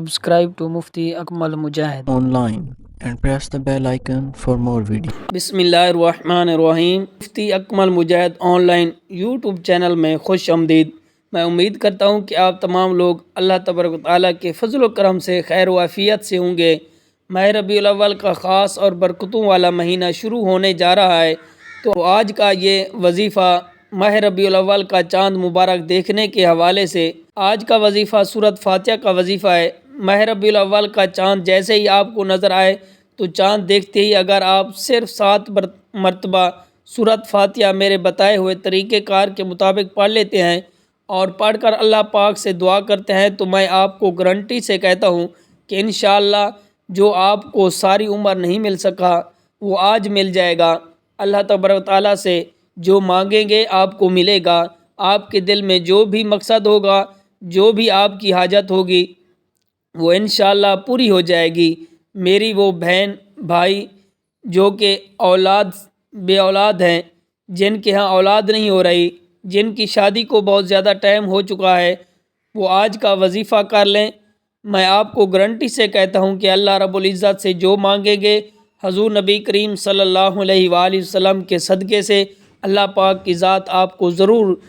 Subscribe to Mufti Akmal Mujahid online and press the bell icon for more videos. बिस्मिल्लाहिर्रहमानिर्रहीम। मुफ्ती अकमल मुजाहिद online YouTube channel में खुश आमदीद। मैं उम्मीद करता हूँ कि आप तमाम लोग अल्लाह तबारक व तआला के फजल व करम से खैर व आफियत से होंगे। माह रबीउल अव्वल का ख़ास और बरकतों वाला महीना शुरू होने जा रहा है, तो आज का ये वजीफ़ा माह रबीउल अव्वल का चाँद मुबारक देखने के हवाले से आज का वजीफ़ा सूरत फातिहा का वजीफ़ा है। माह रबीउल अव्वल का चाँद जैसे ही आपको नज़र आए तो चाँद देखते ही अगर आप सिर्फ 7 मरतबा सूरत फातिहा मेरे बताए हुए तरीक़ेकार के मुताबिक पढ़ लेते हैं और पढ़कर अल्लाह पाक से दुआ करते हैं, तो मैं आपको गारंटी से कहता हूँ कि इंशाअल्लाह जो आपको सारी उम्र नहीं मिल सका वो आज मिल जाएगा। अल्लाह तबारक व तआला से जो मांगेंगे आपको मिलेगा। आपके दिल में जो भी मकसद होगा, जो भी आपकी हाजत होगी, वो इंशाअल्लाह पूरी हो जाएगी। मेरी वो बहन भाई जो कि बे औलाद हैं, जिनके यहाँ औलाद नहीं हो रही, जिनकी शादी को बहुत ज़्यादा टाइम हो चुका है, वो आज का वजीफ़ा कर लें। मैं आपको गारंटी से कहता हूँ कि अल्लाह रब्बुल इज़्ज़त से जो मांगेंगे हज़ूर नबी करीम सल्लल्लाहु अलैहि वसल्लम के सदक़े से अल्लाह पाक की ज़ात आपको ज़रूर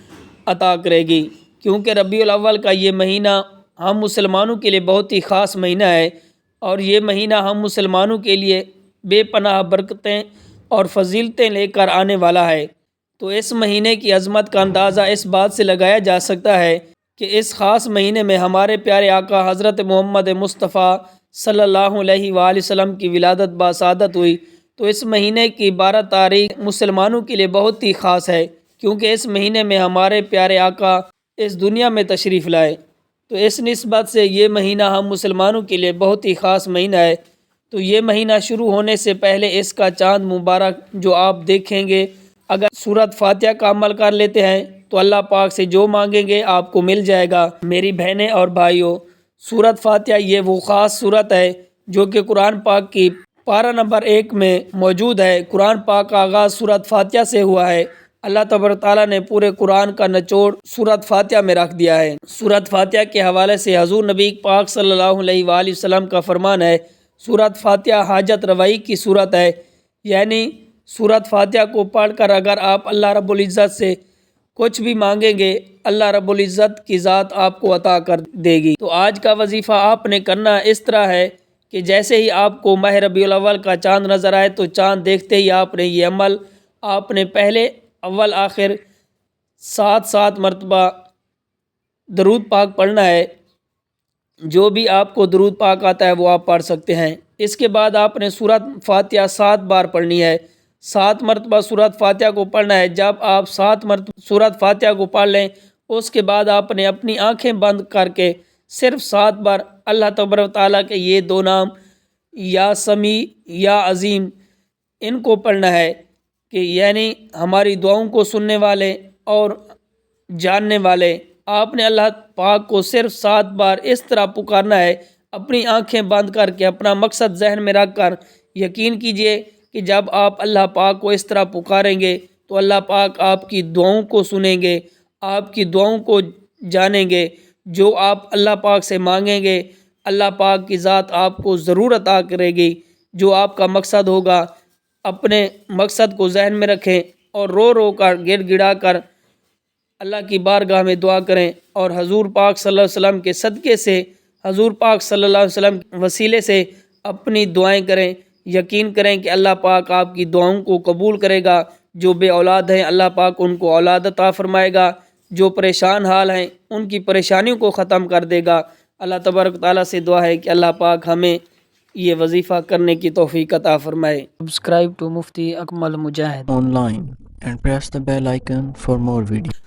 अता करेगी। क्योंकि रबीउल अव्वल का ये महीना हम मुसलमानों के लिए बहुत ही ख़ास महीना है और ये महीना हम मुसलमानों के लिए बेपनाह बरकतें और फजीलतें लेकर आने वाला है। तो इस महीने की अज़मत का अंदाज़ा इस बात से लगाया जा सकता है कि इस ख़ास महीने में हमारे प्यारे आका हज़रत मोहम्मद मुस्तफ़ा सल्लल्लाहु अलैहि वसल्लम की विलादत बासादत हुई। तो इस महीने की 12 तारीख मुसलमानों के लिए बहुत ही ख़ास है, क्योंकि इस महीने में हमारे प्यारे आका इस दुनिया में तशरीफ़ लाए। तो इस निस्बत से ये महीना हम मुसलमानों के लिए बहुत ही ख़ास महीना है। तो ये महीना शुरू होने से पहले इसका चाँद मुबारक जो आप देखेंगे, अगर सूरत फातिहा का अमल कर लेते हैं तो अल्लाह पाक से जो मांगेंगे आपको मिल जाएगा। मेरी बहनें और भाइयों, सूरत फातिहा ये वो ख़ास सूरत है जो कि कुरान पाक की पारा नंबर 1 में मौजूद है। कुरान पाक का आगाज़ सूरत फातिहा से हुआ है। अल्लाह तबारक तआला ने पूरे कुरान का निचोड़ सूरत फातिहा में रख दिया है। सूरत फातिहा के हवाले से हज़ूर नबी पाक सल्लल्लाहु अलैहि वसल्लम का फरमान है, सूरत फातिहा हाजत रवाई की सूरत है। यानी सूरत फातिहा को पढ़कर अगर आप अल्लाह रब्बुल इज़्ज़त से कुछ भी मांगेंगे, अल्लाह रब्बुल इज़्ज़त की ज़ात आपको अता कर देगी। तो आज का वजीफ़ा आपने करना इस तरह है कि जैसे ही आपको माह रबीउल अव्वल का चाँद नज़र आए तो चाँद देखते ही आपने ये अमल आपने पहले अव्वल आखिर 7 मरतबा दरूद पाक पढ़ना है। जो भी आपको दरूद पाक आता है वो आप पढ़ सकते हैं। इसके बाद आपने सूरत फातिहा 7 बार पढ़नी है। 7 मरतबा सूरत फातिहा को पढ़ना है। जब आप 7 मरतबा सूरत फातिहा को पढ़ लें, उसके बाद आपने अपनी आंखें बंद करके सिर्फ 7 बार अल्लाह तबारक तआला के ये 2 नाम या समी या अज़ीम इनको पढ़ना है कि यानी हमारी दुआओं को सुनने वाले और जानने वाले। आपने अल्लाह पाक को सिर्फ 7 बार इस तरह पुकारना है, अपनी आंखें बंद करके, अपना मकसद जहन में रख कर। यकीन कीजिए कि जब आप अल्लाह पाक को इस तरह पुकारेंगे तो अल्लाह पाक आपकी दुआओं को सुनेंगे, आपकी दुआओं को जानेंगे। जो आप अल्लाह पाक से मांगेंगे अल्लाह पाक की ज़ात आपको ज़रूर अता करेगी। जो आपका मकसद होगा, अपने मकसद को जहन में रखें और रो रो कर गिड़गिड़ा कर अल्लाह की बारगाह में दुआ करें और हजूर पाक सल्लल्लाहु अलैहि वसल्लम के सदक़े से, हजूर पाक सल्लल्लाहु अलैहि वसल्लम के वसीले से अपनी दुआएं करें। यकीन करें कि अल्लाह पाक आपकी दुआओं को कबूल करेगा। जो बे औलाद हैं अल्लाह पाक उनको औलाद अता फरमाएगा। जो परेशान हाल हैं उनकी परेशानियों को ख़त्म कर देगा। अल्लाह तबारक तआला से दुआ है कि अल्लाह पाक हमें ये वजीफ़ा करने की तौफीक अता फरमाए। Subscribe to Mufti Akmal Mujahid Online and press the bell icon for more videos.